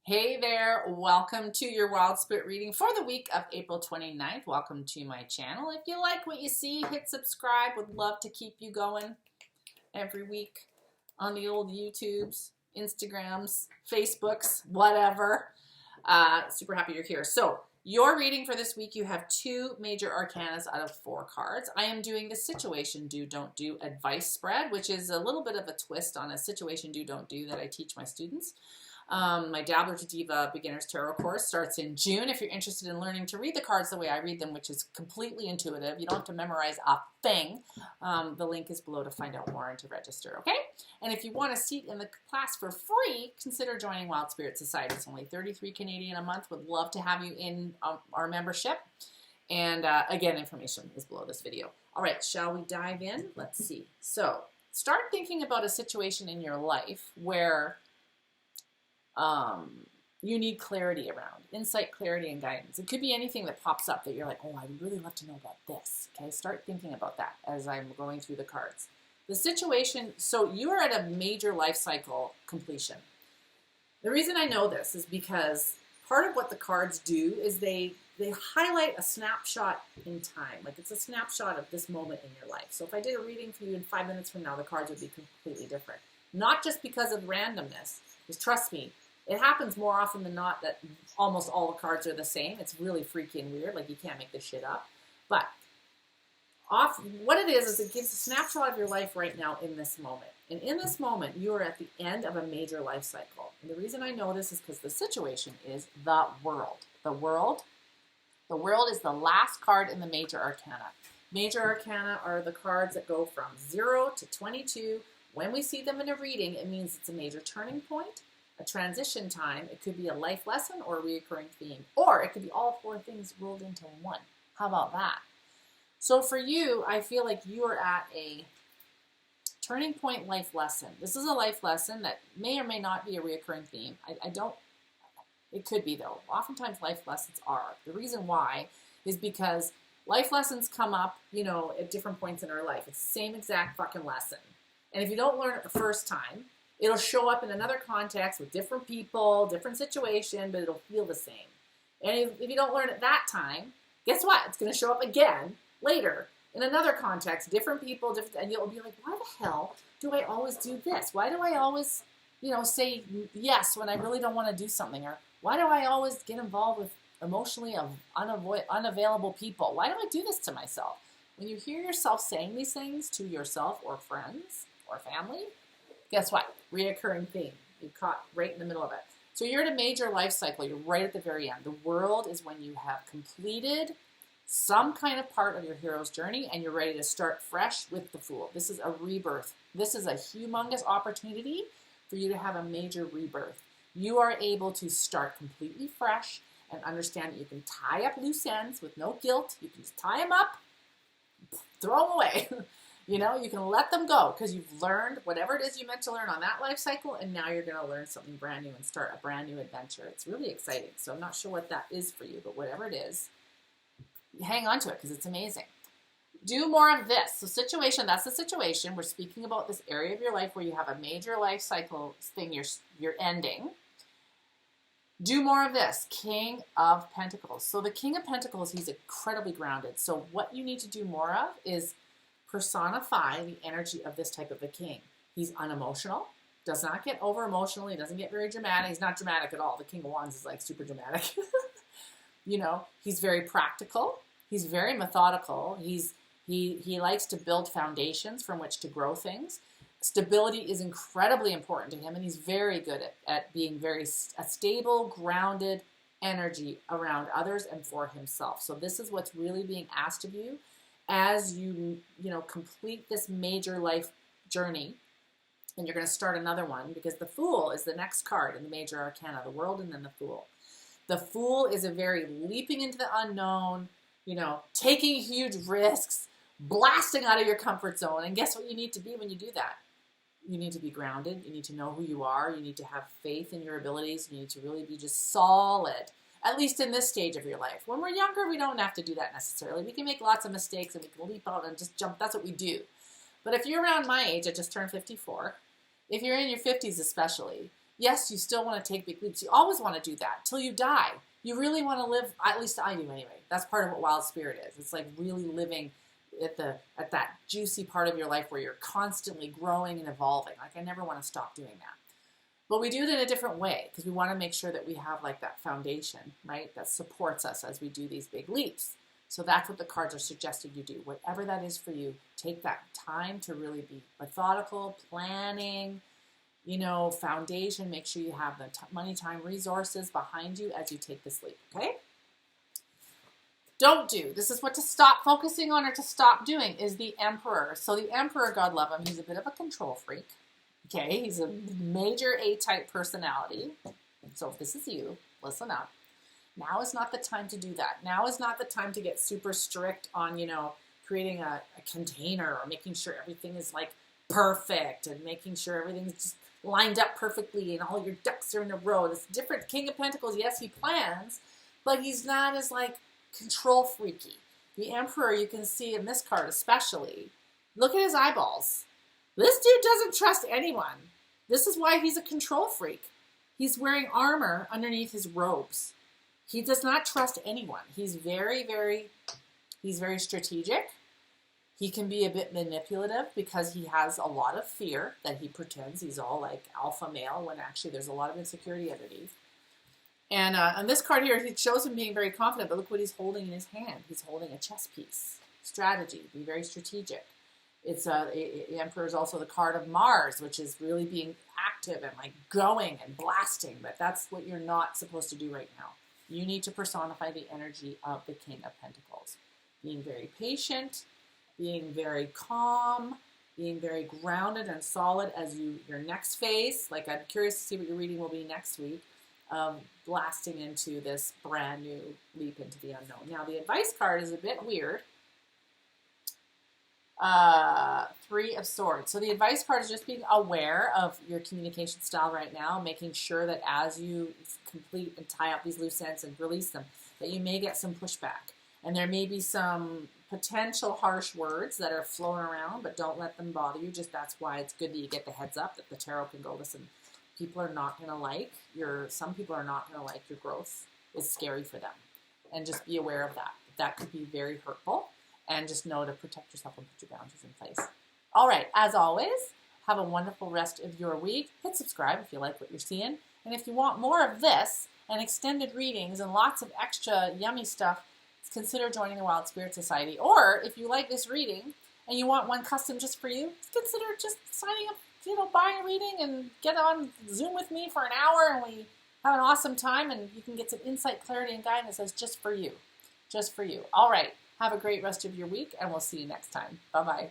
Hey there, welcome to your Wild Spirit reading for the week of April 29th. Welcome to my channel. If you like what you see, hit subscribe. Would love to keep you going every week on the old YouTubes, Instagrams, Facebooks, whatever. Super happy you're here. So your reading for this week, you have two major arcanas out of 4 cards. I am doing the situation do, don't do advice spread, which is a little bit of a twist on a situation do, don't do that I teach my students. My Dabbler to Diva Beginner's Tarot course starts in June. If you're interested in learning to read the cards the way I read them, which is completely intuitive, you don't have to memorize a thing. The link is below to find out more and to register, okay? And if you want a seat in the class for free, consider joining Wild Spirit Society. It's only 33 Canadian a month. Would love to have you in our membership. And again, information is below this video. All right, shall we dive in? Let's see. So start thinking about a situation in your life where you need clarity around, insight, clarity, and guidance. It could be anything that pops up that you're like, oh, I'd really love to know about this. Okay, start thinking about that as I'm going through the cards. The situation, so you are at a major life cycle completion. The reason I know this is because part of what the cards do is they highlight a snapshot in time. Like it's a snapshot of this moment in your life. So if I did a reading for you in 5 minutes from now, the cards would be completely different. Not just because of randomness, because trust me, it happens more often than not that almost all the cards are the same. It's really freaky and weird. Like you can't make this shit up. But what it is it gives a snapshot of your life right now in this moment. And in this moment, you are at the end of a major life cycle. And the reason I know this is because the situation is the world. The world is the last card in the major arcana. Major arcana are the cards that go from 0 to 22. When we see them in a reading, it means it's a major turning point, a transition time. It could be a life lesson or a reoccurring theme, or it could be all 4 things rolled into one. How about that? So for you, I feel like you are at a turning point life lesson. This is a life lesson that may or may not be a reoccurring theme. It could be though. Oftentimes life lessons are. The reason why is because life lessons come up, at different points in our life. It's the same exact fucking lesson. And if you don't learn it the first time, it'll show up in another context with different people, different situation, but it'll feel the same. And if you don't learn it that time, guess what? It's going to show up again later in another context, different people, and you'll be like, why the hell do I always do this? Why do I always, say yes when I really don't want to do something? Or why do I always get involved with emotionally unavailable people? Why do I do this to myself? When you hear yourself saying these things to yourself or friends or family, guess what? Reoccurring theme. You're caught right in the middle of it. So you're at a major life cycle. You're right at the very end. The world is when you have completed some kind of part of your hero's journey and you're ready to start fresh with the Fool. This is a rebirth. This is a humongous opportunity for you to have a major rebirth. You are able to start completely fresh and understand that you can tie up loose ends with no guilt. You can just tie them up, throw them away. You can let them go because you've learned whatever it is you meant to learn on that life cycle, and now you're going to learn something brand new and start a brand new adventure. It's really exciting. So I'm not sure what that is for you, but whatever it is, hang on to it because it's amazing. Do more of this. So situation, that's the situation. We're speaking about this area of your life where you have a major life cycle thing you're ending. Do more of this. King of Pentacles. So the King of Pentacles, he's incredibly grounded. So what you need to do more of is personify the energy of this type of a king. He's unemotional, does not get over emotional, he doesn't get very dramatic. He's not dramatic at all. The King of Wands is like super dramatic. He's very practical. He's very methodical. He likes to build foundations from which to grow things. Stability is incredibly important to him, and he's very good at being a stable, grounded energy around others and for himself. So this is what's really being asked of you as you complete this major life journey, and you're going to start another one because the Fool is the next card in the major arcana, the World and then the Fool. The Fool is a very leaping into the unknown, taking huge risks, blasting out of your comfort zone. And guess what you need to be when you do that? You need to be grounded. You need to know who you are. You need to have faith in your abilities. You need to really be just solid. At least in this stage of your life. When we're younger, we don't have to do that necessarily. We can make lots of mistakes and we can leap out and just jump. That's what we do. But if you're around my age, I just turned 54. If you're in your 50s especially, Yes, you still want to take big leaps. You always want to do that till you die. You really want to live, at least I do anyway. That's part of what Wild Spirit is. It's like really living at that juicy part of your life where you're constantly growing and evolving. Like I never want to stop doing that. But we do it in a different way because we want to make sure that we have like that foundation, right, that supports us as we do these big leaps. So that's what the cards are suggesting you do. Whatever that is for you, take that time to really be methodical, planning, foundation. Make sure you have the money, time, resources behind you as you take this leap, okay? Don't do. This is what to stop focusing on or to stop doing is the Emperor. So the Emperor, God love him, he's a bit of a control freak. Okay, he's a major A-type personality. So if this is you, listen up. Now is not the time to do that. Now is not the time to get super strict on, creating a container or making sure everything is like perfect and making sure everything's just lined up perfectly and all your ducks are in a row. This different King of Pentacles, yes, he plans, but he's not as like control freaky. The Emperor, you can see in this card especially, look at his eyeballs. This dude doesn't trust anyone. This is why he's a control freak. He's wearing armor underneath his robes. He does not trust anyone. He's very strategic. He can be a bit manipulative because he has a lot of fear that he pretends he's all like alpha male when actually there's a lot of insecurity underneath. And on this card here, it shows him being very confident, but look what he's holding in his hand. He's holding a chess piece. Strategy, be very strategic. The Emperor is also the card of Mars, which is really being active and like going and blasting, but that's what you're not supposed to do right now. You need to personify the energy of the King of Pentacles. Being very patient, being very calm, being very grounded and solid as your next phase. Like I'm curious to see what your reading will be next week. Blasting into this brand new leap into the unknown. Now the advice card is a bit weird. Three of Swords. So the advice card is just being aware of your communication style right now, making sure that as you complete and tie up these loose ends and release them, that you may get some pushback. And there may be some potential harsh words that are flowing around, but don't let them bother you. Just that's why it's good that you get the heads up that the tarot can go, listen, people are not going to like some people are not going to like your growth. It's scary for them. And just be aware of that. That could be very hurtful. And just know to protect yourself and put your boundaries in place. All right, as always, have a wonderful rest of your week. Hit subscribe if you like what you're seeing. And if you want more of this and extended readings and lots of extra yummy stuff, consider joining the Wild Spirit Society. Or if you like this reading and you want one custom just for you, consider just signing up, buying a reading and get on Zoom with me for an hour and we have an awesome time and you can get some insight, clarity, and guidance that's just for you. Just for you. All right. Have a great rest of your week, and we'll see you next time. Bye-bye.